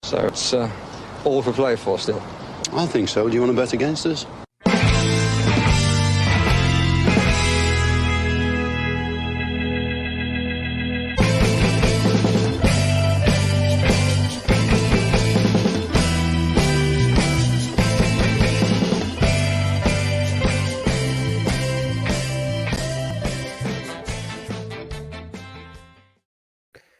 So it's all for play for still. I think so. Do you want to bet against us?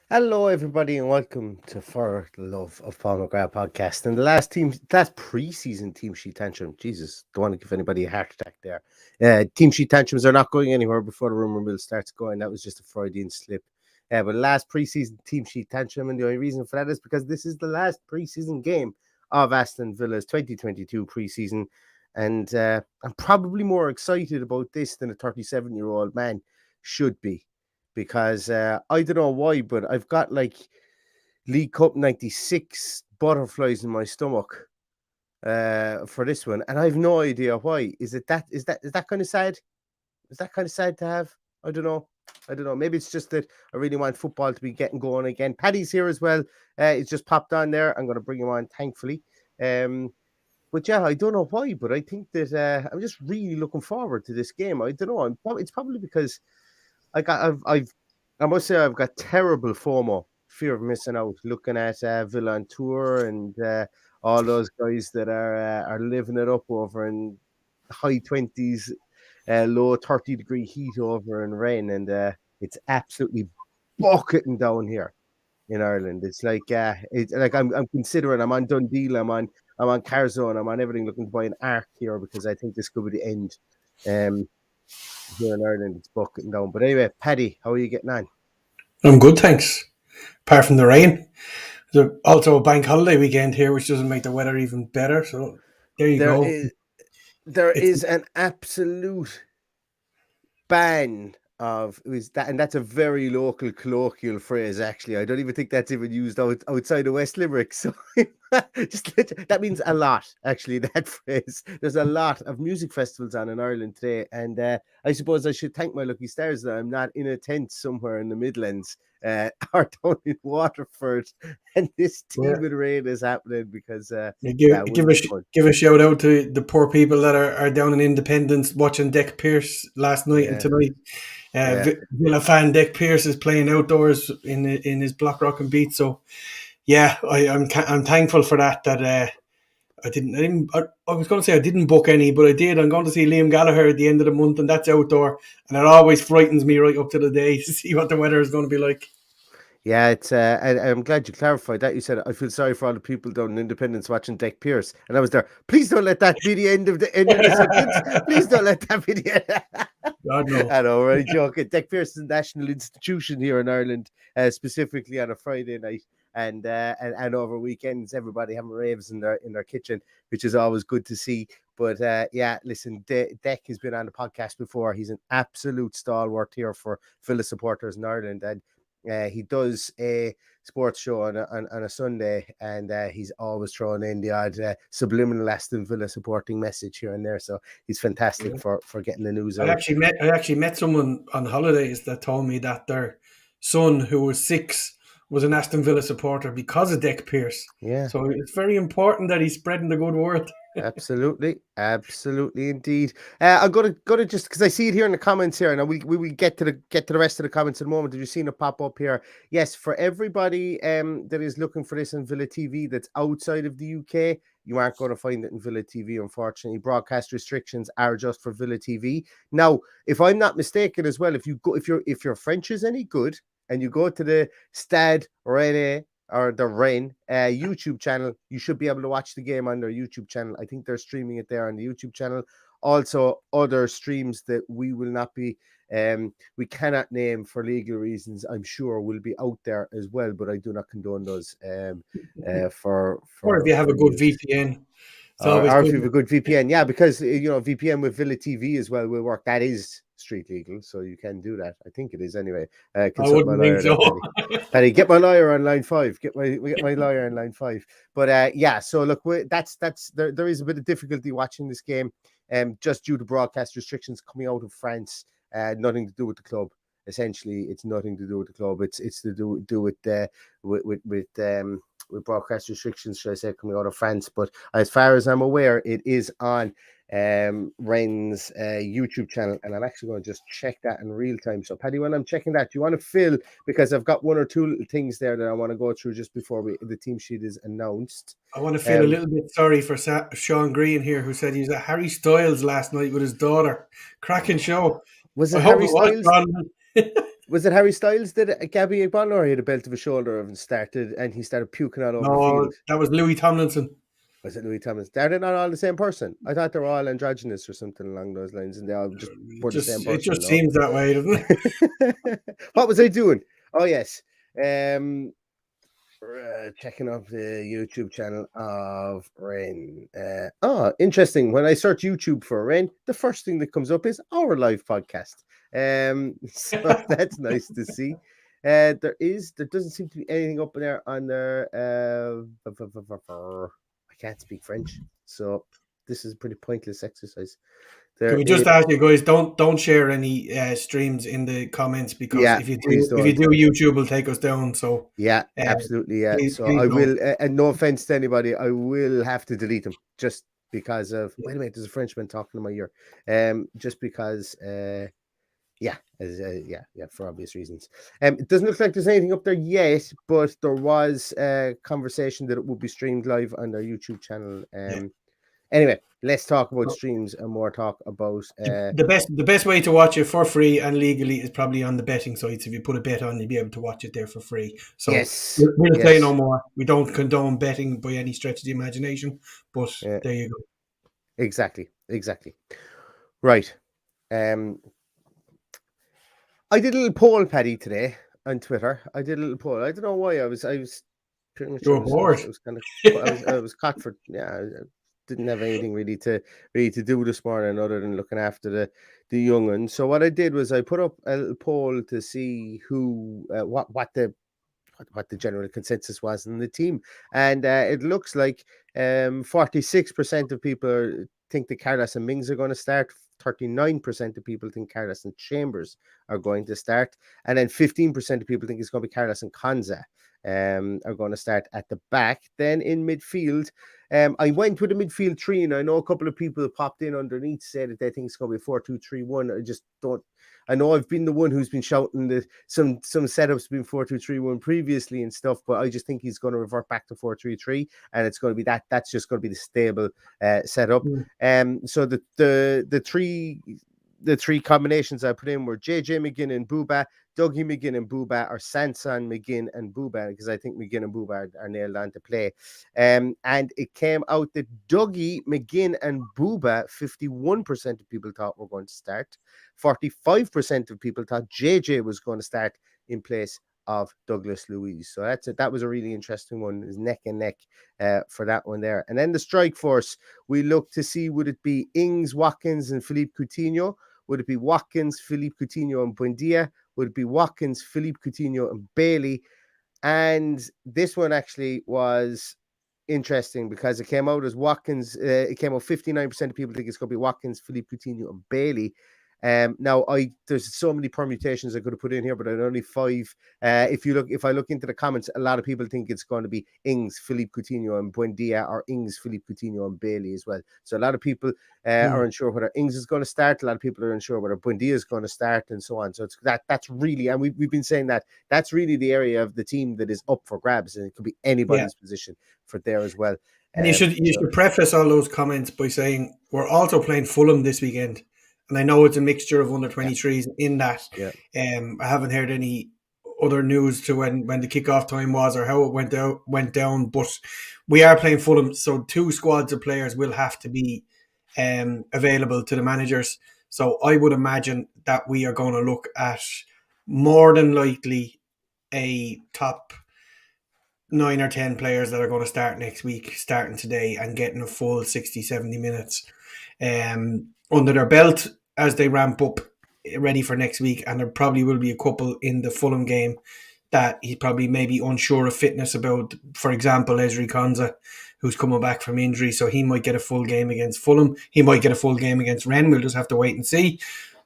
Hello, everybody, and welcome to For the Love of Paul McGrath podcast. And the last pre-season team sheet tantrum. Jesus, don't want to give anybody a heart attack there. Team sheet tantrums are not going anywhere before the rumor mill starts going. That was just a Freudian slip. But last pre-season team sheet tantrum, and the only reason for that is because this is the last pre-season game of Aston Villa's 2022 pre-season. And I'm probably more excited about this than a 37-year-old man should be. Because I don't know why, but I've got like League Cup 96 butterflies in my stomach for this one, and I have no idea why. Is that kind of sad? Is that kind of sad to have? I don't know. Maybe it's just that I really want football to be getting going again. Paddy's here as well. He's just popped on there. I'm going to bring him on, thankfully. But yeah, I don't know why, but I think that I'm just really looking forward to this game. I don't know. It's probably because I must say I've got terrible FOMO, fear of missing out, looking at Villa on tour and all those guys that are living it up over in high 20s, low 30-degree heat over in Rennes, and it's absolutely bucketing down here in Ireland. It's like I'm considering. I'm on Dundee, I'm on Carzone, I'm on everything, looking to buy an Arc here because I think this could be the end. Here in Ireland, it's bucketing down. But anyway, Paddy, how are you getting on? I'm good, thanks. Apart from the rain. There's also a bank holiday weekend here, which doesn't make the weather even better. So there you go. There is an absolute ban of that, and that's a very local colloquial phrase. Actually, I don't even think that's even used outside of West Limerick. So that means a lot. Actually, that phrase. There's a lot of music festivals on in Ireland today, and I suppose I should thank my lucky stars that I'm not in a tent somewhere in the Midlands or down in Waterford, and this team with rain is happening because give a shout out to the poor people that are down in Independence watching Dick Pearce last night and tonight. Villa fan Dick Pearce is playing outdoors in his Block Rock and Beat. So yeah, I'm thankful for that. That I was going to say I didn't book any, but I did. I'm going to see Liam Gallagher at the end of the month, and that's outdoor, and it always frightens me right up to the day to see what the weather is going to be like. Yeah, it's. I'm glad you clarified that. You said I feel sorry for all the people down in Independence watching Dick Pearce, and I was there. Please don't let that be the end of the sentence. Please don't let that be the end. God, no. I know, we're joking. Dick Pearce is a national institution here in Ireland, specifically on a Friday night, and over weekends, everybody having raves in their kitchen, which is always good to see. But yeah, listen, Dick has been on the podcast before. He's an absolute stalwart here for Villa supporters in Ireland, and he does a sports show on a Sunday, and he's always throwing in the odd subliminal Aston Villa supporting message here and there. So he's fantastic for getting the news out. I actually met someone on holidays that told me that their son, who was 6, was an Aston Villa supporter because of Dick Pearce. Yeah. So it's very important that he's spreading the good word. Absolutely indeed. I'm gonna just because I see it here in the comments here, and we will get to the rest of the comments in a moment. Did you see it pop up here? Yes, for everybody that is looking for this in Villa TV that's outside of the UK, you aren't going to find it in Villa TV, unfortunately. Broadcast restrictions are just for Villa TV. Now, if I'm not mistaken as well, if your French is any good and you go to the Stade Rennais or the Rennes YouTube channel, you should be able to watch the game on their YouTube channel. I think they're streaming it there on the YouTube channel. Also, other streams that we will not be, we cannot name for legal reasons, I'm sure will be out there as well, but I do not condone those. Or if you have a good VPN. Or if you have a good VPN, yeah, because VPN with Villa TV as well will work. That is street legal, so you can do that. I think it is anyway. I wouldn't think so. Paddy, get my lawyer on line 5. Get my lawyer on line 5. But yeah, so look, that's there is a bit of difficulty watching this game, just due to broadcast restrictions coming out of France. Nothing to do with the club. Essentially, it's nothing to do with the club. It's to do with with broadcast restrictions, should I say, coming out of France. But as far as I'm aware, it is on Rennes' YouTube channel, and I'm actually going to just check that in real time. So, Paddy, when I'm checking that, do you want to fill, because I've got one or two little things there that I want to go through just before the team sheet is announced. I want to feel a little bit sorry for Sean Green here, who said he was at Harry Styles last night with his daughter. Cracking show. Was it I Harry hope it Styles? was, Was it Harry Styles that Gabby Agbonlor had a belt of a shoulder and he started puking all over the No, field? that was Louis Tomlinson. Was it Louis Thomas? They're not all the same person. I thought they were all androgynous or something along those lines, and they all just were the same person. It just seems that way, doesn't it? What was I doing? Oh, yes. Checking up the YouTube channel of Rennes. Interesting. When I search YouTube for Rennes, the first thing that comes up is our live podcast. So that's nice to see. There doesn't seem to be anything up there on their I can't speak French, so this is a pretty pointless exercise. Can we just ask you guys, don't share any streams in the comments, because if you do, YouTube will take us down. So absolutely, Please, so please I will, and no offense to anybody, I will have to delete them just because of. Wait a minute, there's a Frenchman talking in my ear. Just because, for obvious reasons. It doesn't look like there's anything up there yet, but there was a conversation that it would be streamed live on their YouTube channel. Anyway, let's talk about streams and more talk about the best way to watch it for free and legally is probably on the betting sites. If you put a bet on, you'll be able to watch it there for free. So we'll say no more. We don't condone betting by any stretch of the imagination, but there you go. Exactly. Right. I did a little poll, Paddy, today on Twitter. I did a little poll. I don't know why. I was pretty much. You were bored. I was caught for. I didn't have anything really to do this morning other than looking after the young ones. So what I did was I put up a little poll to see who what the general consensus was in the team, and it looks like 46% of people think that Carlos and Mings are going to start. 39% of people think Carlos and Chambers are going to start, and then 15% of people think it's going to be Carlos and Konza are going to start at the back. Then in midfield, I went with a midfield three, and I know a couple of people popped in underneath to say that they think it's going to be 4-2-3-1. I just don't. I know I've been the one who's been shouting that some setups been 4-2-3-1 previously and stuff, but I just think he's going to revert back to 4-3-3, and it's going to be that's just going to be the stable setup. So the three combinations I put in were JJ McGinn and Booba, Dougie McGinn and Booba, or Sanson McGinn and Booba, because I think McGinn and Booba are nailed on to play. And it came out that Dougie McGinn and Booba, 51% of people thought were going to start. 45% of people thought JJ was going to start in place of Douglas Luiz. So that was a really interesting one. It was neck and neck for that one there. And then the strike force, we looked to see, would it be Ings, Watkins, and Philippe Coutinho? Would it be Watkins, Philippe Coutinho, and Buendia? Would it be Watkins, Philippe Coutinho, and Bailey? And this one actually was interesting because it came out as Watkins. It came out 59% of people think it's going to be Watkins, Philippe Coutinho, and Bailey. Now there's so many permutations I could have put in here, but only 5. If I look into the comments, a lot of people think it's going to be Ings, Philippe Coutinho, and Buendia, or Ings, Philippe Coutinho, and Bailey as well. So a lot of people are unsure whether Ings is going to start. A lot of people are unsure whether Buendia is going to start, and so on. So it's that's really, and we've been saying that's really the area of the team that is up for grabs, and it could be anybody's position for there as well. And you should preface all those comments by saying we're also playing Fulham this weekend. And I know it's a mixture of under 23s in that. Yeah. I haven't heard any other news to when the kickoff time was or how it went down, but we are playing Fulham, so 2 squads of players will have to be available to the managers. So I would imagine that we are going to look at more than likely a top 9 or 10 players that are going to start next week, starting today and getting a full 60-70 minutes under their belt as they ramp up ready for next week. And there probably will be a couple in the Fulham game that he's probably maybe unsure of fitness about. For example, Ezri Konza, who's coming back from injury, so he might get a full game against Fulham. He might get a full game against Rennes. We'll just have to wait and see.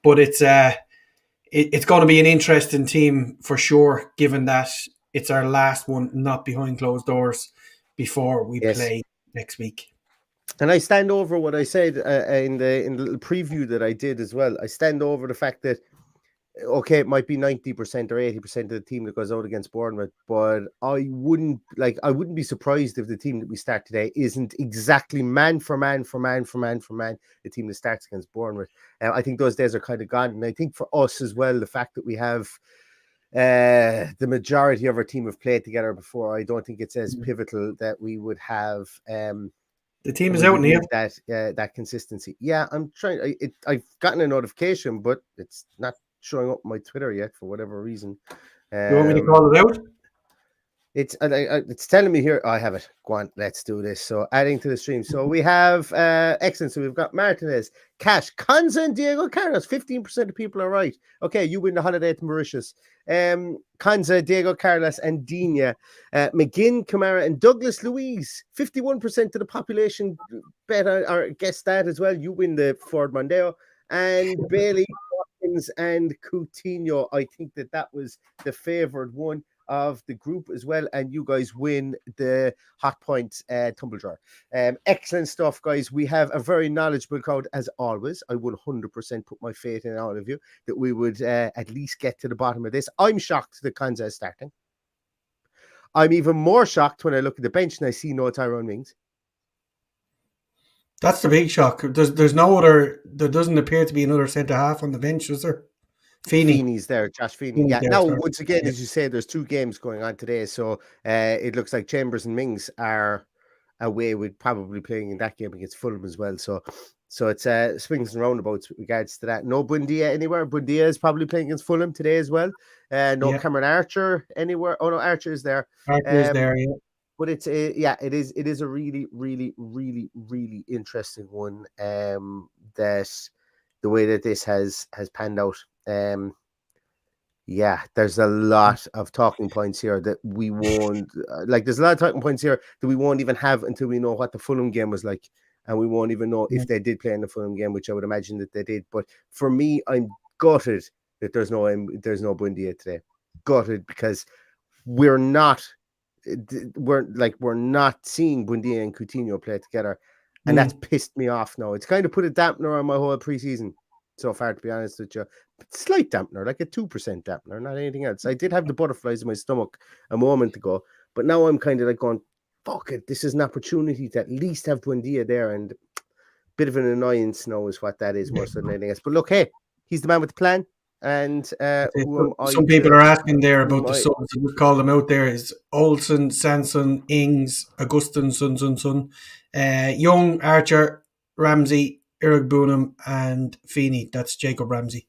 But it's going to be an interesting team for sure, given that it's our last one, not behind closed doors, before we play next week. And I stand over what I said in the little preview that I did as well. I stand over the fact that, okay, it might be 90% or 80% of the team that goes out against Bournemouth, but I wouldn't be surprised if the team that we start today isn't exactly man for man the team that starts against Bournemouth. I think those days are kind of gone, and I think for us as well, the fact that we have the majority of our team have played together before, I don't think it's as pivotal that we would have the team is out here. That consistency. Yeah, I'm trying. I've gotten a notification, but it's not showing up on my Twitter yet for whatever reason. You want me to call it out? It's telling me here. I have it. Go on, let's do this. So adding to the stream. So we have excellent. So we've got Martinez, Cash, Konza, and Diego Carlos. 15% of people are right. Okay, you win the holiday to Mauritius. Konza, Diego Carlos, and Dina, McGinn, Kamara, and Douglas Luiz. 51% of the population bet or guess that as well. You win the Ford Mondeo. And Bailey, Watkins, and Coutinho. I think that was the favoured one of the group as well, and you guys win the Hot Points tumble jar. Excellent stuff, guys. We have a very knowledgeable crowd as always. I would 100% put my faith in all of you that we would at least get to the bottom of this. I'm shocked that Konza is starting. I'm even more shocked when I look at the bench and I see no Tyrone Mings. That's the big shock. There's no other. There doesn't appear to be another centre half on the bench, is there? Feeney's there, Josh Feeney. Yeah. Now, once again, as you say, there's 2 games going on today, so it looks like Chambers and Mings are away with probably playing in that game against Fulham as well. So it's swings and roundabouts with regards to that. No Buendia anywhere. Buendia is probably playing against Fulham today as well. Cameron Archer anywhere. Oh no, Archer is there. Archer is there. Yeah. But it is a really, really, really, really interesting one. That the way that this has panned out. There's a lot of talking points here that we won't there's a lot of talking points here that we won't even have until we know what the Fulham game was like, and we won't even know if they did play in the Fulham game, which I would imagine that they did. But for me, I'm gutted that there's no Buendia today. Gutted because we're not seeing Buendia and Coutinho play together, and that's pissed me off now. It's kind of put a dampener on my whole preseason so far, to be honest with you. Slight dampener, like a 2% dampener, not anything else. I did have the butterflies in my stomach a moment ago, but now I'm kind of like going, fuck it, this is an opportunity to at least have Buendia there, and a bit of an annoyance now is what that is more so than anything else. But look, hey, he's the man with the plan. And some people are asking there about the subs. We've called them out there. Is Olsen, Sanson, Ings, Augustin, Sun, Young, Archer, Ramsey, Eric Boonham, and Feeney. That's Jacob Ramsey.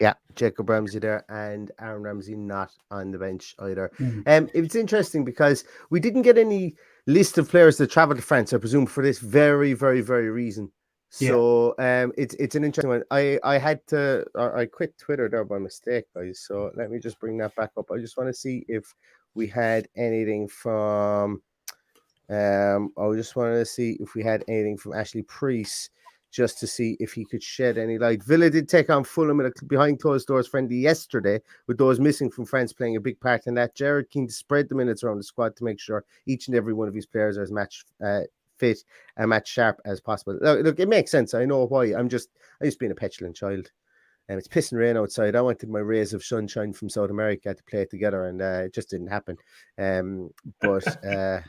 Yeah, Jacob Ramsey there, and Aaron Ramsey not on the bench either. It's interesting because we didn't get any list of players that traveled to France, I presume, for this very, very, very reason. So it's an interesting one. I quit Twitter there by mistake, guys. So let me just bring that back up. I just want to see if we had anything from Ashley Priest, just to see if he could shed any light. Villa did take on Fulham in a behind closed doors friendly yesterday, with those missing from France playing a big part in that. Jared keen to spread the minutes around the squad to make sure each and every one of his players are as match fit and match sharp as possible. Look, it makes sense. I know why. I'm just being a petulant child. It's pissing rain outside. I wanted my rays of sunshine from South America to play together, and it just didn't happen. Look, I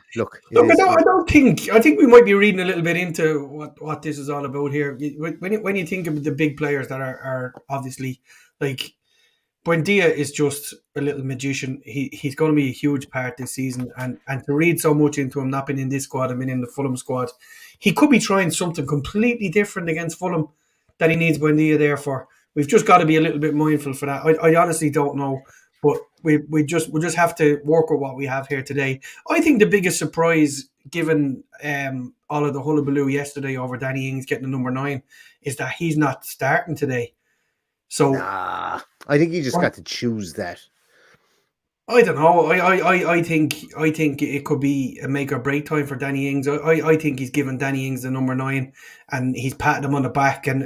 think we might be reading a little bit into what this is all about here. When you think of the big players that are obviously, like, Buendia is just a little magician. He's going to be a huge part this season, and to read so much into him not being in this squad and being in the Fulham squad, he could be trying something completely different against Fulham that he needs Buendia there for. We've just got to be a little bit mindful for that. I honestly don't know, but we just have to work with what we have here today. I think the biggest surprise, given all of the hullabaloo yesterday over Danny Ings getting the number 9, is that he's not starting today. So I think you just got to choose that. I don't know. I think it could be a make or break time for Danny Ings. I think he's given Danny Ings the number 9, and he's patting him on the back and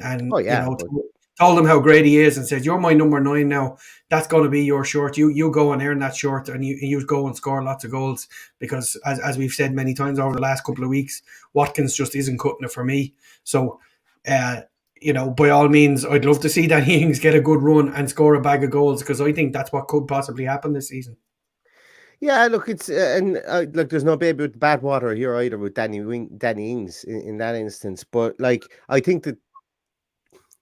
told him how great he is and said, "You're my number 9 now. That's going to be your short. You go and earn that short, and you go and score lots of goals." Because as we've said many times over the last couple of weeks, Watkins just isn't cutting it for me. So, by all means, I'd love to see Danny Ings get a good run and score a bag of goals, because I think that's what could possibly happen this season. Yeah, look, it's look, there's no baby with bad water here either with Danny Ings in that instance. But I think that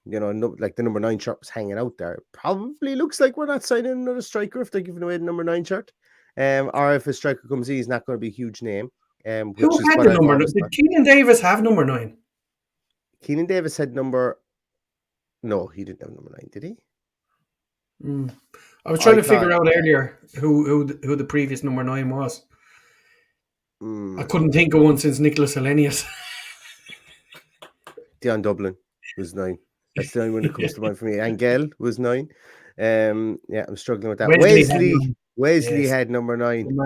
the number 9 shirt was hanging out there. Probably looks like we're not signing another striker if they're giving away the number 9 shirt. Or if a striker comes in, he's not going to be a huge name. Who had the number 9? Did Keenan Davis have number 9? Keenan Davis had number. No, he didn't have number 9, did he? I was trying to figure out earlier who the previous number 9 was. I couldn't think of one since Nicholas Hellenius. Dion Dublin was 9. That's the only one that comes to mind for me. Angel was 9. I'm struggling with that. Wesley had number 9.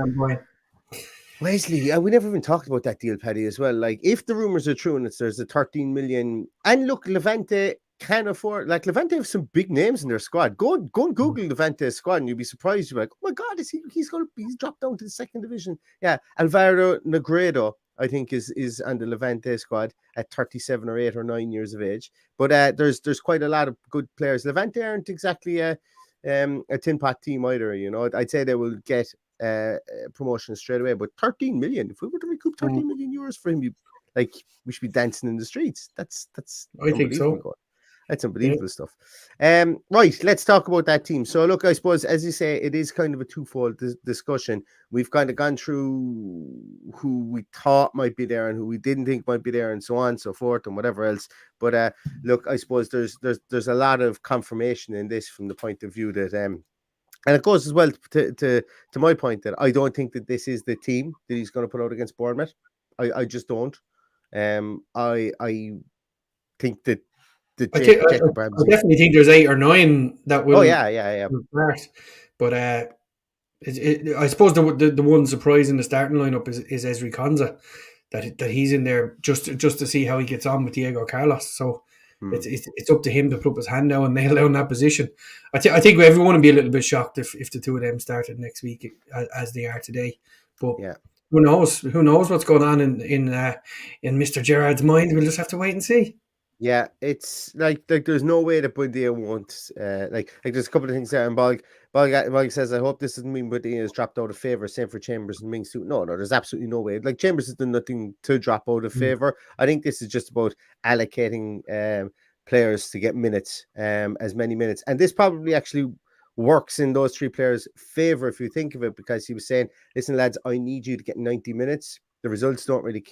Wesley, we never even talked about that deal, Paddy, as well. Like, if the rumors are true and there's a 13 million, and look, Levante can afford, Levante have some big names in their squad. Go and Google Levante's squad, and you'll be surprised. You're like, oh my God, he's dropped down to the second division. Yeah, Alvaro Negredo, I think, is on the Levante squad at 37 or 8 or 9 years of age. But there's quite a lot of good players. Levante aren't exactly a tin pot team either. I'd say they will get promotion straight away. But 13 million, if we were to recoup 13 million euros for him, we should be dancing in the streets. That's I think so. That's unbelievable stuff. Right, let's talk about that team. So, look, I suppose, as you say, it is kind of a twofold discussion. We've kind of gone through who we thought might be there and who we didn't think might be there, and so on and so forth, and whatever else. But look, I suppose there's a lot of confirmation in this from the point of view that, and it goes as well to my point that I don't think that this is the team that he's going to put out against Bournemouth. I just don't. I think that. I definitely think there's 8 or 9 that will. Oh yeah. Start. But I suppose the one surprise in the starting lineup is Ezri Konsa, that he's in there just to see how he gets on with Diego Carlos. So it's up to him to put up his hand now and nail down that position. I think everyone would be a little bit shocked if the two of them started next week as they are today. But who knows? Who knows what's going on in Mr. Gerrard's mind? We'll just have to wait and see. Yeah, it's like there's no way that Buendia won't like there's a couple of things there, and Bog says, I hope this doesn't mean Buendia has dropped out of favour, same for Chambers and Mings too. No, there's absolutely no way. Like, Chambers has done nothing to drop out of favour. I think this is just about allocating players to get minutes, as many minutes. And this probably actually works in those 3 players' favour if you think of it, because he was saying, listen lads, I need you to get 90 minutes. The results don't really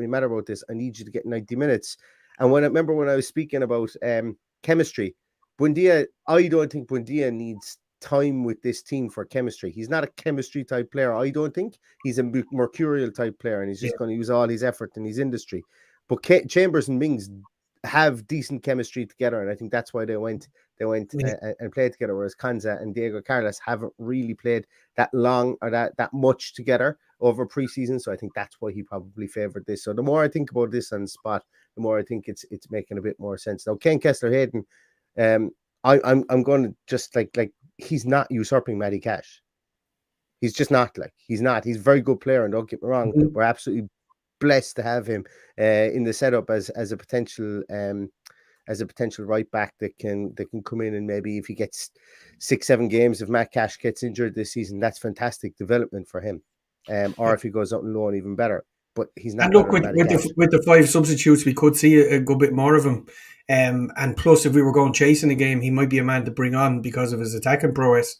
matter about this. I need you to get 90 minutes. And when I was speaking about chemistry, Buendia, I don't think Buendia needs time with this team for chemistry. He's not a chemistry type player. I don't think he's a mercurial type player, and he's just going to use all his effort in his industry. But Chambers and Mings have decent chemistry together, and I think that's why they went and played together. Whereas Konsa and Diego Carlos haven't really played that long or that much together over preseason. So I think that's why he probably favoured this. So the more I think about this on the spot, the more I think it's making a bit more sense. Now, Ken Kessler-Hayden, I'm going to just like he's not usurping Matty Cash. He's just not. He's not. He's a very good player, and don't get me wrong. We're absolutely blessed to have him in the setup as a potential right back that can come in, and maybe if he gets 6-7 games, if Matt Cash gets injured this season, that's fantastic development for him. Or if he goes out on loan, even better. But he's not. And look, with the 5 substitutes, we could see a good bit more of him. And plus, if we were going chasing a game, he might be a man to bring on because of his attacking prowess.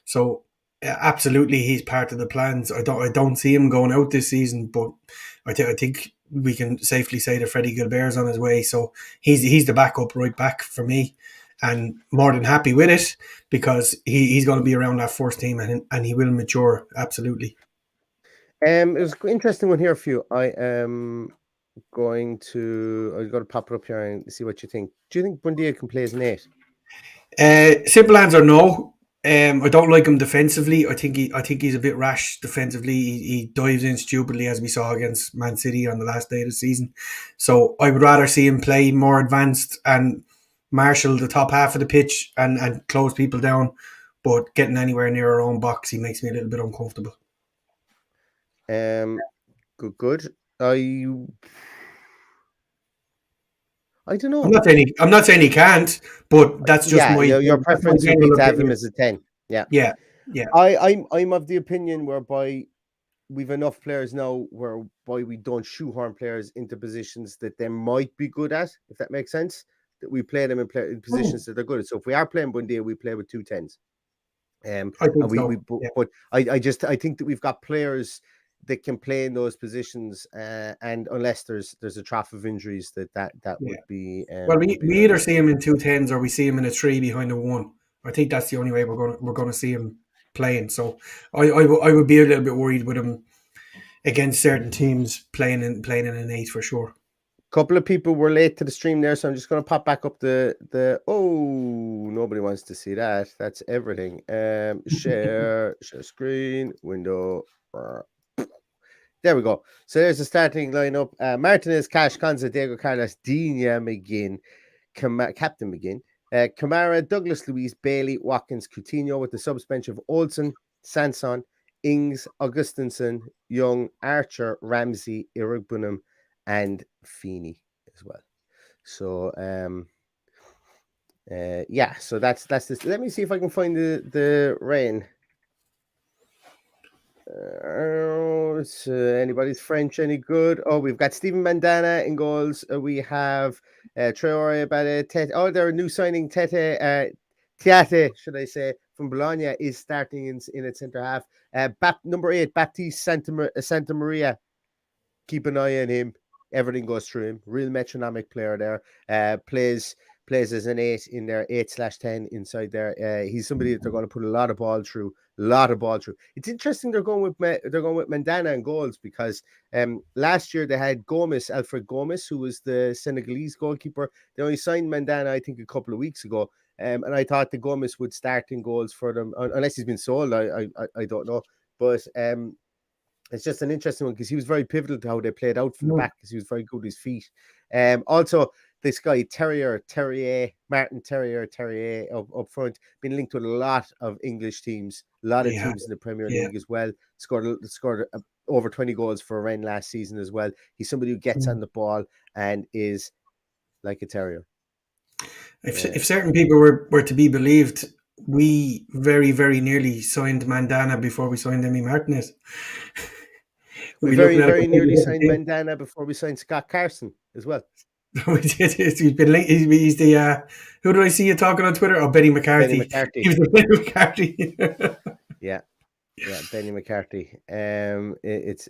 So absolutely, he's part of the plans. I don't see him going out this season, but I think we can safely say that Freddie Gilbert's on his way. So he's the backup right back for me, and more than happy with it, because he's going to be around that first team, and he will mature absolutely. It was an interesting one here for you. I'm going to pop it up here and see what you think. Do you think Buendia can play as an 8? Simple answer, no. I don't like him defensively. I think he's a bit rash defensively. He dives in stupidly, as we saw against Man City on the last day of the season. So I would rather see him play more advanced and marshal the top half of the pitch and close people down, but getting anywhere near our own box, he makes me a little bit uncomfortable. Good. I don't know. I'm not saying he can't, but that's just your preference would be to have him as a 10. Yeah. I'm of the opinion whereby we've enough players now whereby we don't shoehorn players into positions that they might be good at, if that makes sense. That we play them in positions that they're good at. So if we are playing Bundia, we play with 2 10s. But I think that we've got players that can play in those positions, and unless there's a trough of injuries that would be. Well, we either see him in 2 10s or we see him in a 3 behind a 1. I think that's the only way we're going to see him playing. So I would be a little bit worried with him against certain teams playing in an 8 for sure. Couple of people were late to the stream there, so I'm just going to pop back up the nobody wants to see that. That's everything. Share screen window. There we go. So there's the starting lineup. Martinez, Cash, Conza, Diego Carlos, Dina McGinn, Captain McGinn, Kamara, Douglas Luiz, Bailey, Watkins, Coutinho with the suspension of Olsen, Sanson, Ings, Augustinsson, Young, Archer, Ramsey, Irigbunham, and Feeney as well. So so that's this. Let me see if I can find the Rennes. Anybody's French any good? Oh, we've got Stephen Mandana in goals. We have Traore Tete. Oh, their new signing Tete should I say, from Bologna is starting in its centre half. Number 8, Baptiste Santa Maria. Keep an eye on him. Everything goes through him. Real metronomic player there. Plays as an 8 in their 8/10 inside there. He's somebody that they're going to put a lot of ball through. It's interesting they're going with Mandana and goals because last year they had Alfred Gomez, who was the Senegalese goalkeeper. They only signed Mandana, I think, a couple of weeks ago. And I thought the Gomez would start in goals for them, unless he's been sold. I don't know. But it's just an interesting one because he was very pivotal to how they played out from the back because he was very good with his feet. Also, this guy, Martin Terrier up front, been linked with a lot of English teams, a lot of teams in the Premier League as well. Scored over 20 goals for Rennes last season as well. He's somebody who gets on the ball and is like a terrier. If certain people were to be believed, we very, very nearly signed Mandana before we signed Emi Martinez. We very, very nearly signed Mandana before we signed Scott Carson as well. He's been linked. He's the who did I see you talking on Twitter? Oh, Benny McCarthy. He was the Benny McCarthy. Yeah, Benny McCarthy. It's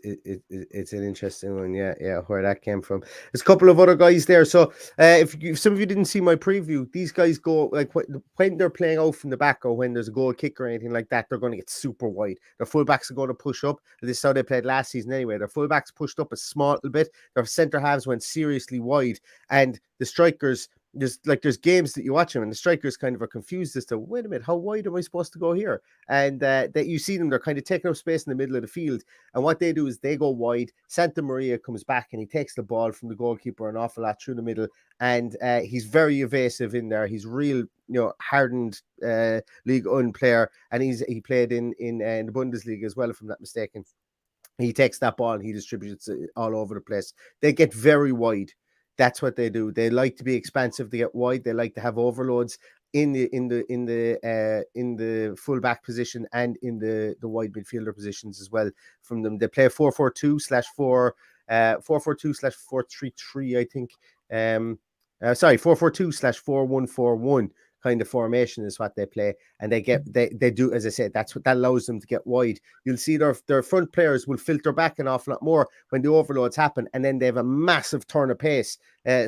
an interesting one. Yeah, where that came from. There's a couple of other guys there. So if some of you didn't see my preview, these guys go like when they're playing out from the back or when there's a goal kick or anything like that, they're going to get super wide. Their fullbacks are going to push up. This is how they played last season anyway. Their fullbacks pushed up a small little bit. Their centre halves went seriously wide, and the strikers. There's games that you watch them and the strikers kind of are confused as to, wait a minute, how wide am I supposed to go here? And that you see them, they're kind of taking up space in the middle of the field. And what they do is they go wide. Santa Maria comes back and he takes the ball from the goalkeeper an awful lot through the middle. And he's very evasive in there. He's real, hardened League One player. And he played in the Bundesliga as well, if I'm not mistaken. He takes that ball and he distributes it all over the place. They get very wide. That's what they do. They like to be expansive. They get wide. They like to have overloads in the full back position and in the wide midfielder positions as well. From them, they play 4-4-2/4 4-4-2/4-3-3. I think. 4-4-2/4-1-4-1 kind of formation is what they play, and they do, as I said, that's what that allows them to get wide. You'll see their front players will filter back an awful lot more when the overloads happen, and then they have a massive turn of pace.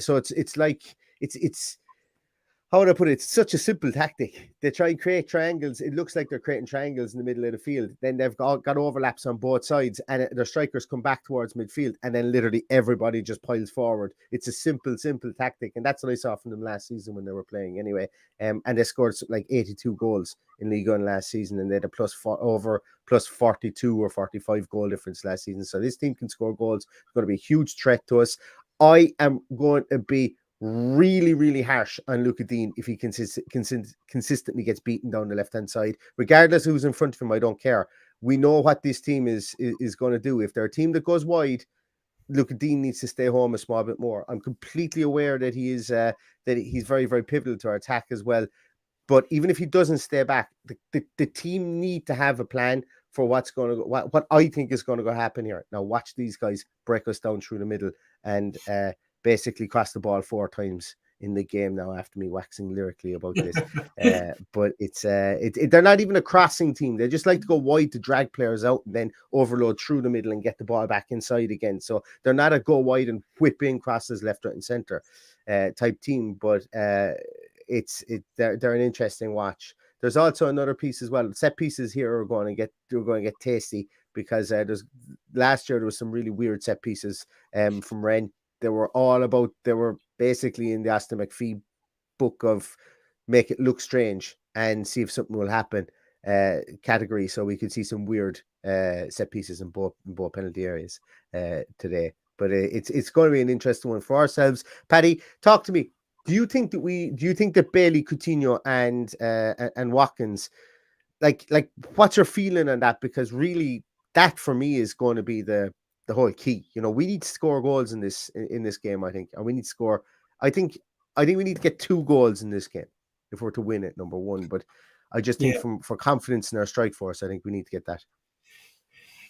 So it's how would I put it? It's such a simple tactic. They try and create triangles. It looks like they're creating triangles in the middle of the field. Then they've got overlaps on both sides, and their strikers come back towards midfield, and then literally everybody just piles forward. It's a simple tactic, and that's what I saw from them last season when they were playing anyway. And they scored like 82 goals in Ligue 1 last season, and they had a plus 42 or 45 goal difference last season. So this team can score goals. It's going to be a huge threat to us. I am going to be really, really harsh on Luca Dean if he consistently gets beaten down the left-hand side. Regardless of who's in front of him, I don't care. We know what this team is going to do. If they're a team that goes wide, Luca Dean needs to stay home a small bit more. I'm completely aware that he is that he's very, very pivotal to our attack as well. But even if he doesn't stay back, the team need to have a plan for what's going to go, what I think is going to go happen here. Now, watch these guys break us down through the middle and basically cross the ball 4 times in the game now after me waxing lyrically about this. But they're not even a crossing team. They just like to go wide to drag players out and then overload through the middle and get the ball back inside again. So they're not a go wide and whip in crosses left, right, and center type team. But they're an interesting watch. There's also another piece as well. Set pieces here are going to get tasty because last year there was some really weird set pieces from Rennes. They were basically in the Aston McPhee book of make it look strange and see if something will happen category. So we could see some weird set pieces in both penalty areas today. But it's going to be an interesting one for ourselves. Paddy, talk to me. Do you think that Bailey, Coutinho, and Watkins, like what's your feeling on that? Because really, that for me is going to be the whole key. You know, we need to score goals in this game, I think, and we need to score. I think we need to get 2 goals in this game if we're to win it. Number one, but I just think for confidence in our strike force, I think we need to get that.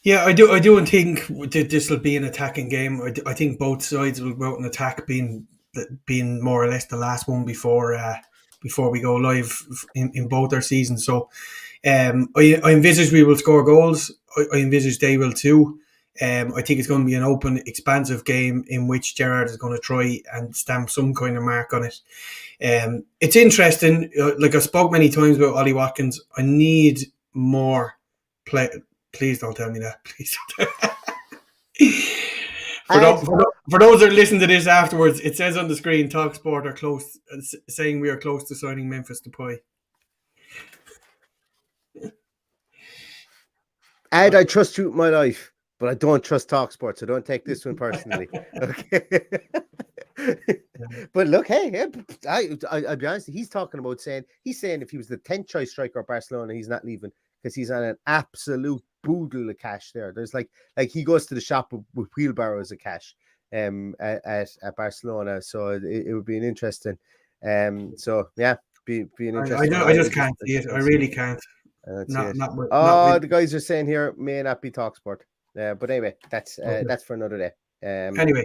Yeah, I do think this will be an attacking game. I think both sides will go out and attack, being more or less the last one before we go live in both our seasons. So I envisage we will score goals. I envisage they will too. I think it's going to be an open, expansive game in which Gerrard is going to try and stamp some kind of mark on it. It's interesting. Like I spoke many times about Ollie Watkins. I need more play. Please don't tell me that. Please don't. For those that listen to this afterwards, it says on the screen, TalkSport are close, saying we are close to signing Memphis Depay. Ed, I trust you with my life, but I don't trust TalkSport, so don't take this one personally. Okay. But look, hey, I'll be honest, he's saying if he was the 10th choice striker of Barcelona, he's not leaving because he's on an absolute boodle of cash there. There's like he goes to the shop with wheelbarrows of cash at Barcelona. So it would be an interesting so yeah, be an interesting. I just can't see it. I really can't. The guys are saying here may not be TalkSport. But anyway, that's for another day. Anyway,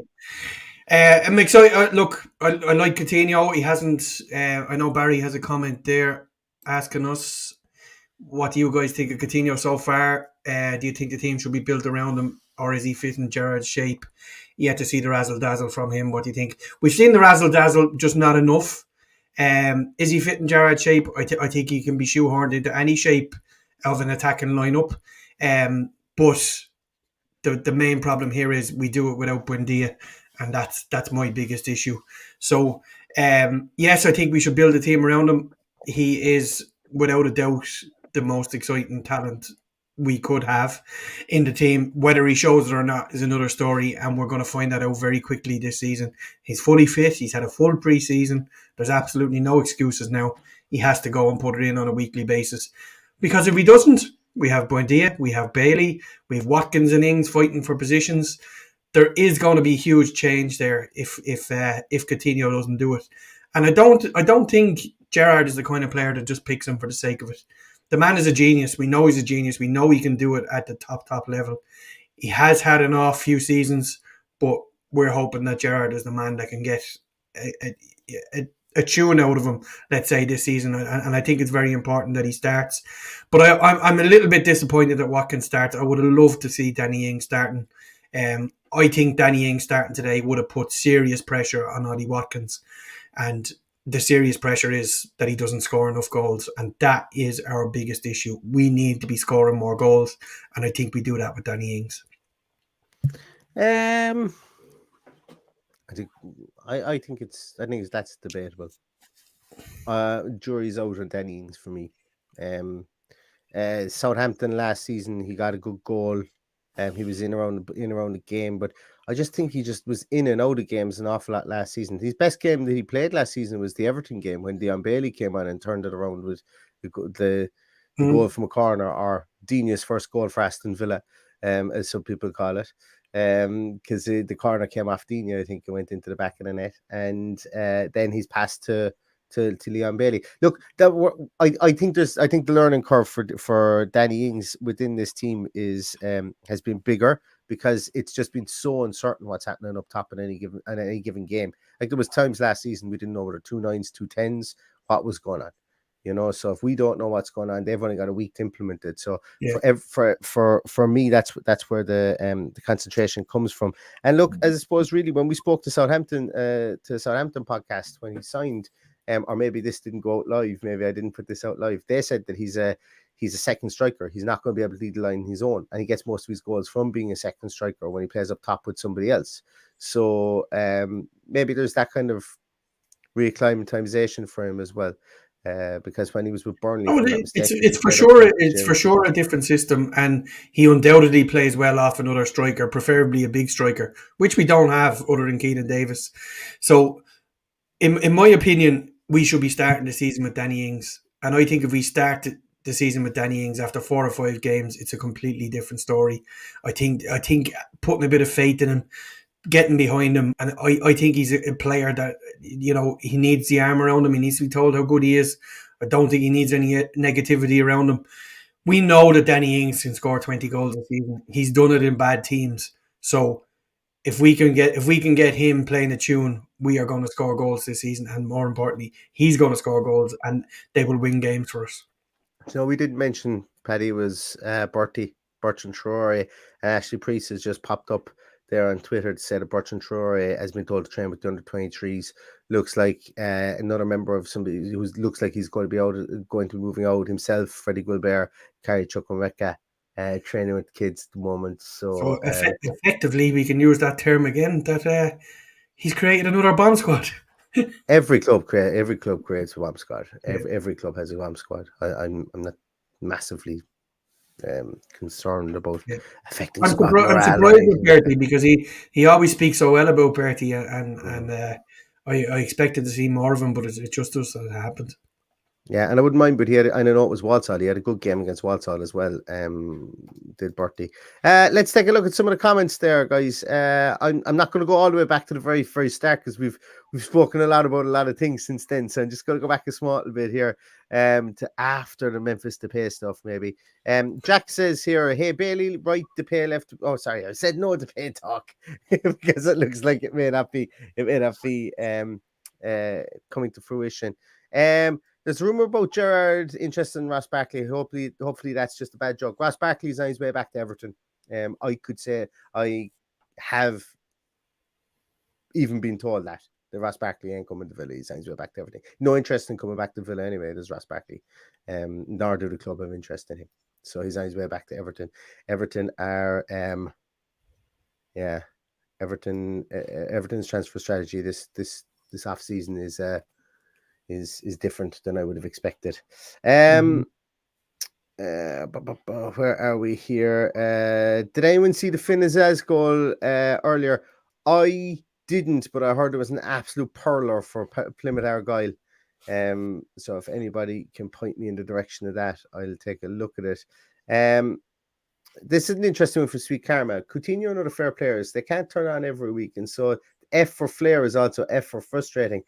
I'm excited. Look, I like Coutinho. He hasn't. I know Barry has a comment there asking us, what do you guys think of Coutinho so far? Do you think the team should be built around him, or is he fitting Gerrard's shape? Yet to see the razzle dazzle from him. What do you think? We've seen the razzle dazzle, just not enough. Is he fitting Gerrard's shape? I think he can be shoehorned into any shape of an attacking lineup. But the main problem here is we do it without Buendia, and that's my biggest issue. So yes, I think we should build a team around him. He is without a doubt the most exciting talent we could have in the team. Whether he shows it or not is another story, and we're going to find that out very quickly this season. He's fully fit. He's had a full pre-season. There's absolutely no excuses now. He has to go and put it in on a weekly basis, because if he doesn't, we have Buendia, we have Bailey, we have Watkins and Ings fighting for positions. There is going to be huge change there if Coutinho doesn't do it. And I don't think Gerrard is the kind of player that just picks him for the sake of it. The man is a genius. We know he's a genius. We know he can do it at the top level. He has had an off few seasons, but we're hoping that Gerrard is the man that can get a tune out of him, let's say, this season. And I think it's very important that he starts. But I'm a little bit disappointed that Watkins starts. I would have loved to see Danny Ings starting. I think Danny Ings starting today would have put serious pressure on Ollie Watkins. And the serious pressure is that he doesn't score enough goals. And that is our biggest issue. We need to be scoring more goals. And I think we do that with Danny Ings. I think that's debatable. Jury's out on Danny Ings for me. Southampton last season, he got a good goal. He was in around the game, but I just think he just was in and out of games an awful lot last season. His best game that he played last season was the Everton game when Dion Bailey came on and turned it around with the goal from a corner, or Dini's first goal for Aston Villa, as some people call it. Because the corner came off Dini, I think it went into the back of the net, and then he's passed to Leon Bailey. Look, I think the learning curve for Danny Ings within this team has been bigger, because it's just been so uncertain what's happening up top in any given game. Like, there was times last season we didn't know whether 2-9s, 2-10s, what was going on. So if we don't know what's going on, they've only got a week to implement it. So for me, that's where the concentration comes from. And look, as I suppose, really, when we spoke to Southampton podcast when he signed, or maybe this didn't go out live, maybe I didn't put this out live. They said that he's a second striker. He's not going to be able to lead the line on his own, and he gets most of his goals from being a second striker when he plays up top with somebody else. So maybe there's that kind of reacclimatization for him as well. Because when he was with Burnley, it's for sure a different system, and he undoubtedly plays well off another striker, preferably a big striker, which we don't have other than Keenan Davis. So, in my opinion, we should be starting the season with Danny Ings, and I think if we start the season with Danny Ings after 4 or 5 games, it's a completely different story. I think putting a bit of faith in him, getting behind him, and I think he's a player that, he needs the arm around him. He needs to be told how good he is. I don't think he needs any negativity around him. We know that Danny Ings can score 20 goals a season. He's done it in bad teams. So if we can get him playing a tune, we are going to score goals this season, and more importantly, he's going to score goals, and they will win games for us. So we didn't mention, Paddy, was Bertrand Traore. Ashley Priest has just popped up there on Twitter to say that Bertrand Traore has been told to train with the under-23s. Looks like another member of somebody who looks like he's going to be moving out himself. Freddie Gilbert, Kari Chukwuemeka, training with kids at the moment. So effectively, we can use that term again, that he's created another bomb squad. Every club creates a bomb squad. Every club has a bomb squad. I'm not massively concerned about affecting squad morale. I'm surprised with Bertie, because he always speaks so well about Bertie, and I expected to see more of him, but it just doesn't happen. Yeah, and I wouldn't mind, but I know it was Walsall. He had a good game against Walsall as well. Did Bertie. Let's take a look at some of the comments there, guys. I'm not going to go all the way back to the very, very start, because we've spoken a lot about a lot of things since then. So I'm just going to go back a small little bit here to after the Memphis Depay stuff, maybe. Jack says here, hey, Bailey, right Depay left. Oh, sorry, I said no Depay talk because it looks like it may not be coming to fruition. There's a rumor about Gerrard interested in Ross Barkley. Hopefully that's just a bad joke. Ross Barkley's on his way back to Everton. I could say I have even been told that Ross Barkley ain't coming to Villa. He's on his way back to Everton. No interest in coming back to Villa anyway. There's Ross Barkley. Nor do the club have interest in him. So he's on his way back to Everton. Everton are Everton's transfer strategy this off season is different than I would have expected. Where are we here? Did anyone see the Finn Azaz goal earlier? I didn't, but I heard it was an absolute pearler for Plymouth Argyle. So if anybody can point me in the direction of that, I'll take a look at it. This is an interesting one for Sweet Karma. Coutinho and other fair players, they can't turn on every week, and so F for flair is also F for frustrating.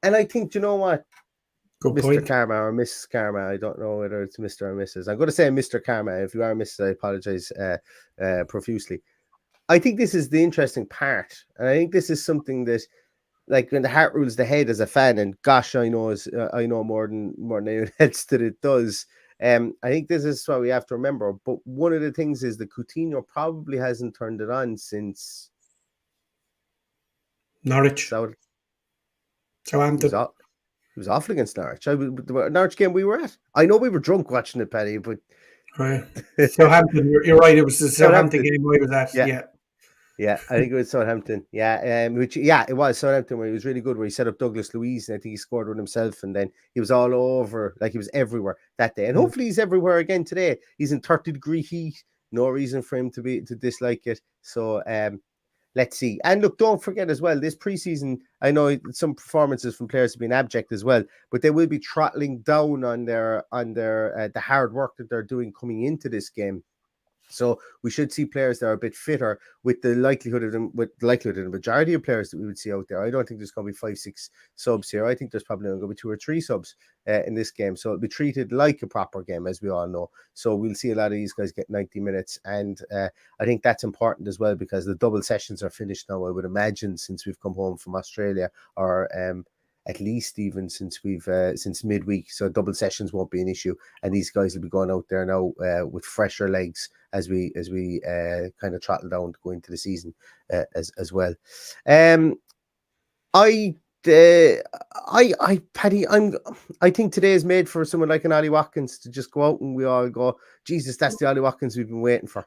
And I think, you know what, Good Mr. point. Karma or Mrs. Karma, I don't know whether it's Mr. or Mrs. I'm going to say Mr. Karma. If you are Mrs., I apologize profusely. I think this is the interesting part. And I think this is something that, like, when the heart rules the head as a fan, and gosh, I know more than anyone else that it does. I think this is what we have to remember. But one of the things is that Coutinho probably hasn't turned it on since Norwich. Southampton. He was awful against Norwich. The Norwich game we were at. I know we were drunk watching it, Paddy, but right. Southampton. You're right. It was the Southampton game I was at. Yeah, I think it was Southampton. It was Southampton where he was really good, where he set up Douglas Luiz, and I think he scored one himself, and then he was all over, like he was everywhere that day. And hopefully he's everywhere again today. He's in 30-degree heat No reason for him to dislike it. So let's see. And look, don't forget as well, this preseason, I know some performances from players have been abject as well, but they will be throttling down on their the hard work that they're doing coming into this game. So we should see players that are a bit fitter with the likelihood of the majority of players that we would see out there. I don't think there's going to be 5-6 subs here. I think there's probably going to be 2 or 3 subs in this game. So it'll be treated like a proper game, as we all know. So we'll see a lot of these guys get 90 minutes. And I think that's important as well, because the double sessions are finished now, I would imagine, since we've come home from Australia, or at least even since midweek. So double sessions won't be an issue, and these guys will be going out there now with fresher legs as we kind of throttle down to go into the season as well. Paddy, I think today is made for someone like an Ollie Watkins to just go out and we all go, Jesus, that's the Ollie Watkins we've been waiting for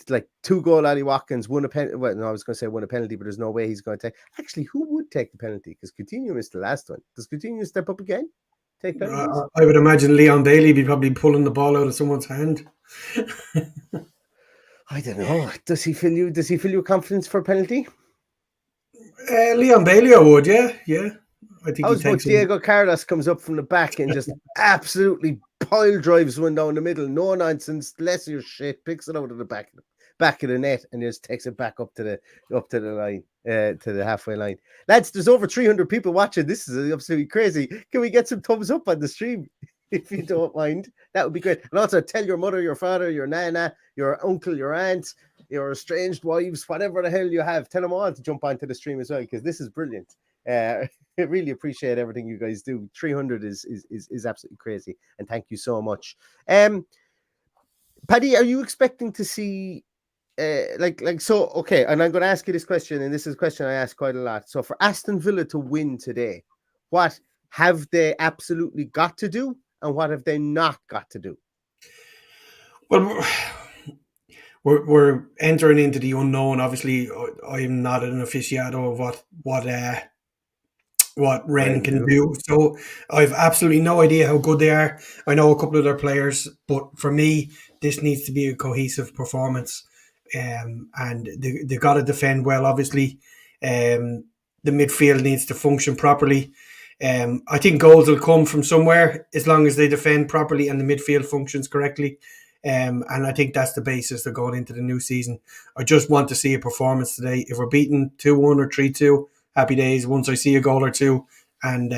like 2-goal Ollie Watkins, won a penalty. Well, no, I was going to say won a penalty, but there's no way he's going to take. Actually, who would take the penalty? Because Coutinho missed the last one. Does Coutinho step up again? Take penalties? I would imagine Leon Bailey be probably pulling the ball out of someone's hand. I don't know. Does he fill you with confidence for a penalty? Leon Bailey, I would, yeah. I think How's about Diego Carlos comes up from the back and just absolutely pile drives one down the middle, no nonsense, less of your shit, picks it out of the back of the net and just takes it back up to the line, to the halfway line. Lads, there's over 300 people watching. This is absolutely crazy. Can we get some thumbs up on the stream? If you don't mind, that would be great. And also tell your mother, your father, your nana, your uncle, your aunt, your estranged wives, whatever the hell you have, tell them all to jump onto the stream as well, because this is brilliant. I really appreciate everything you guys do. 300 is absolutely crazy, and thank you so much. Paddy, are you expecting to see so? Okay, and I'm going to ask you this question, and this is a question I ask quite a lot. So for Aston Villa to win today, what have they absolutely got to do, and what have they not got to do? Well, we're entering into the unknown. Obviously, I'm not an aficionado of what Rennes can do. So I've absolutely no idea how good they are. I know a couple of their players, but for me, this needs to be a cohesive performance. And they've got to defend well, obviously. The midfield needs to function properly. I think goals will come from somewhere as long as they defend properly and the midfield functions correctly. And I think that's the basis of going into the new season. I just want to see a performance today. If we're beaten 2-1 or 3-2, happy days. Once I see a goal or two and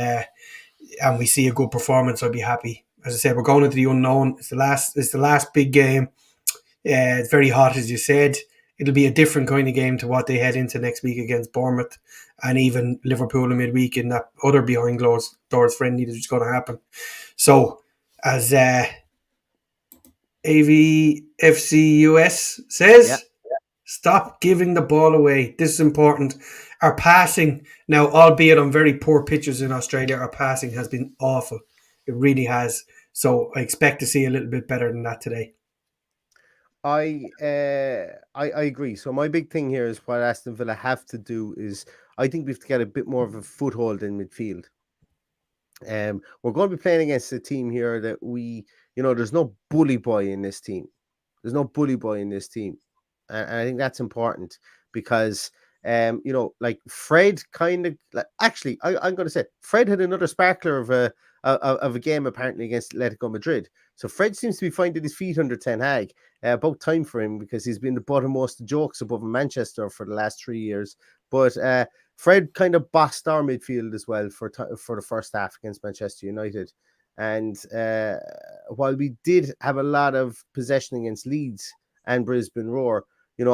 we see a good performance, I'll be happy. As I said, we're going into the unknown. It's the last big game. It's very hot, as you said. It'll be a different kind of game to what they head into next week against Bournemouth and even Liverpool in midweek in that other behind closed doors friendly that's going to happen. So, as AVFCUS says, Stop giving the ball away. This is important. Our passing, now, albeit on very poor pitches in Australia, our passing has been awful. It really has. So I expect to see a little bit better than that today. I agree. So my big thing here is what Aston Villa have to do is I think we have to get a bit more of a foothold in midfield. We're going to be playing against a team here that there's no bully boy in this team. There's no bully boy in this team. And I think that's important because, like Fred kind of actually, I'm going to say Fred had another sparkler of a game apparently against Atletico Madrid. So Fred seems to be finding his feet under Ten Hag. About time for him because he's been the butt of most jokes above in Manchester for the last 3 years. But Fred kind of bossed our midfield as well for the first half against Manchester United. And while we did have a lot of possession against Leeds and Brisbane Roar,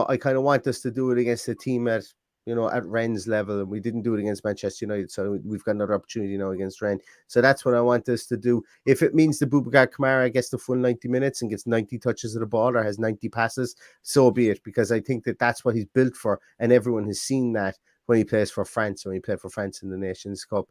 I kind of want us to do it against a team at Rennes level, and we didn't do it against Manchester United, so we've got another opportunity now against Rennes. So that's what I want us to do. If it means that Boubacar Kamara gets the full 90 minutes and gets 90 touches of the ball or has 90 passes, so be it, because I think that that's what he's built for, and everyone has seen that when he plays for France, when he played for France in the Nations Cup.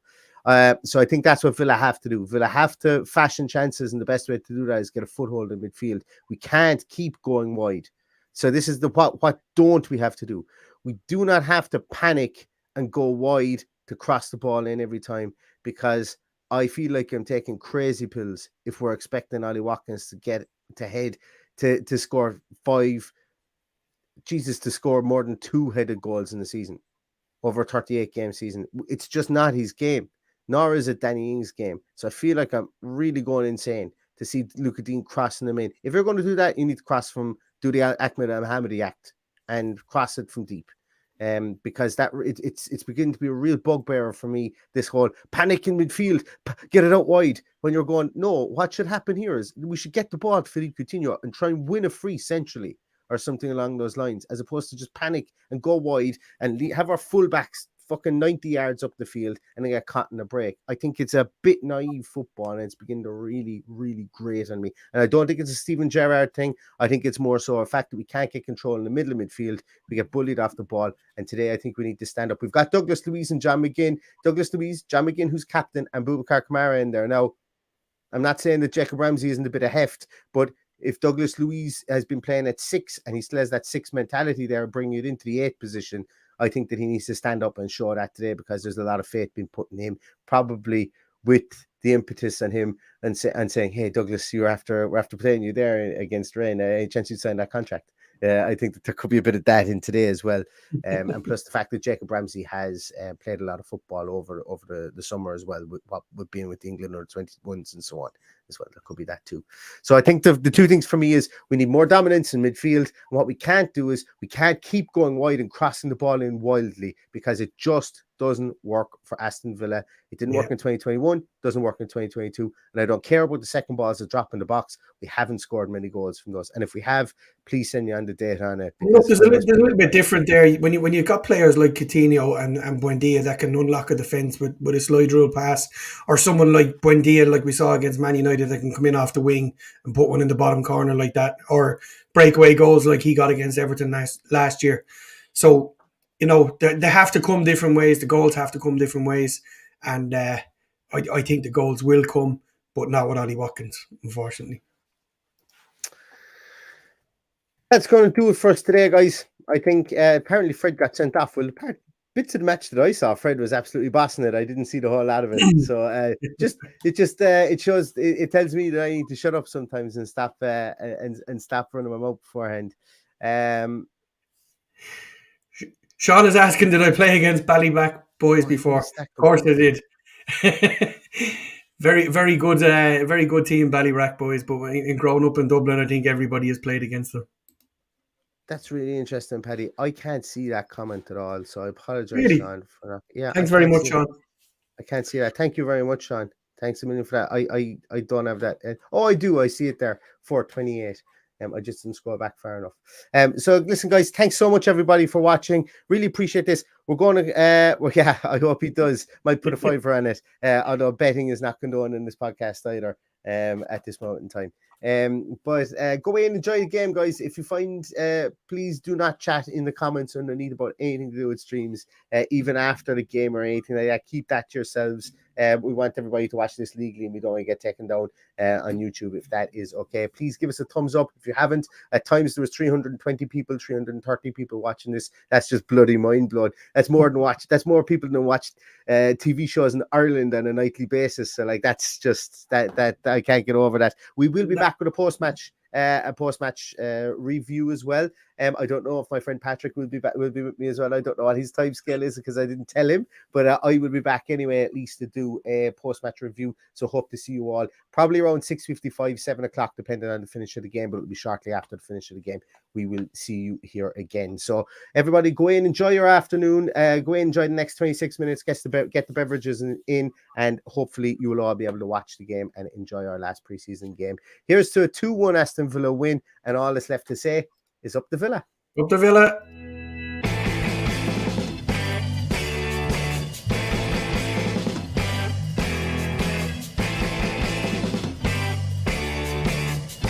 So I think that's what Villa have to do. Villa have to fashion chances, and the best way to do that is get a foothold in midfield. We can't keep going wide. So this is what don't we have to do? We do not have to panic and go wide to cross the ball in every time, because I feel like I'm taking crazy pills if we're expecting Ollie Watkins to head to score 5, to score more than 2 headed goals in the season over a 38 game season. It's just not his game, nor is it Danny Ings' game. So I feel like I'm really going insane to see Luka Dean crossing them in. If you're going to do that, you need to do the Ahmed Al-Hamidi act and cross it from deep. Because it's beginning to be a real bugbearer for me, this whole panic in midfield, get it out wide, when you're going, no, what should happen here is we should get the ball to Philippe Coutinho and try and win a free centrally or something along those lines, as opposed to just panic and go wide and have our fullbacks fucking 90 yards up the field and then get caught in a break. I think it's a bit naive football, and it's beginning to really, really grate on me. And I don't think it's a Steven Gerrard thing. I think it's more so a fact that we can't get control in the middle of midfield. We get bullied off the ball. And today I think we need to stand up. We've got Douglas Luiz and John McGinn. Douglas Luiz, John McGinn, who's captain, and Boubacar Kamara in there. Now, I'm not saying that Jacob Ramsey isn't a bit of heft, but if Douglas Luiz has been playing at 6 and he still has that 6 mentality there, bringing it into the 8th position, I think that he needs to stand up and show that today, because there's a lot of faith being put in him, probably with the impetus on him and saying, hey, Douglas, we're after playing you there against Rennes. Any chance you'd sign that contract? I think that there could be a bit of that in today as well. And plus the fact that Jacob Ramsey has played a lot of football over the summer as well, with being with the England under 21s and so on as well. There could be that too. So I think the two things for me is we need more dominance in midfield. And what we can't do is we can't keep going wide and crossing the ball in wildly, because it just doesn't work for Aston Villa. It didn't work in 2021, doesn't work in 2022. And I don't care about the second balls that drop in the box. We haven't scored many goals from those. And if we have, please send me on the data on it. Look, there's a little bit different there. When you've got players like Coutinho and Buendia that can unlock a defence with a slide rule pass, or someone like Buendia, like we saw against Man United, that can come in off the wing and put one in the bottom corner like that, or breakaway goals like he got against Everton last year. So, they have to come different ways. The goals have to come different ways. And I think the goals will come, but not with Ollie Watkins, unfortunately. That's going to do it for us today, guys. I think apparently Fred got sent off. Well, bits of the match that I saw, Fred was absolutely bossing it. I didn't see the whole lot of it. So it tells me that I need to shut up sometimes and stop and stop running my mouth beforehand. Sean is asking, did I play against Ballyback boys before? Of course I did. Very, very good team, Ballyback boys. But in growing up in Dublin, I think everybody has played against them. That's really interesting, Paddy. I can't see that comment at all, so I apologize, really? Sean. For that. Yeah, thanks very much, Sean. I can't see that. Thank you very much, Sean. Thanks a million for that. I don't have that. I do. I see it there. 428. I just didn't scroll back far enough. So listen, guys, thanks so much, everybody, for watching. Really appreciate this. We're going to, I hope he does. Might put a $5 on it. Although betting is not condoned in this podcast either. At this moment in time. But go away and enjoy the game, guys. If you find, please do not chat in the comments underneath about anything to do with streams, even after the game or anything like that. Keep that to yourselves. We want everybody to watch this legally, and we don't want to get taken down on YouTube if that is okay. Please give us a thumbs up if you haven't. At times there was 320 people, 330 people watching this. That's just bloody mind blood. That's more people than watch TV shows in Ireland on a nightly basis. So that's just that I can't get over that. We will be back with a post-match review as well. I don't know if my friend Patrick will be with me as well. I don't know what his time scale is because I didn't tell him, but I will be back anyway, at least to do a post-match review. So hope to see you all probably around 6:55, 7 o'clock, depending on the finish of the game, but it'll be shortly after the finish of the game. We will see you here again. So everybody go in, enjoy your afternoon, go in, enjoy the next 26 minutes, get the beverages in, and hopefully you will all be able to watch the game and enjoy our last preseason game. Here's to a 2-1 Aston Villa win, and all that's left to say is up the Villa. Up the Villa.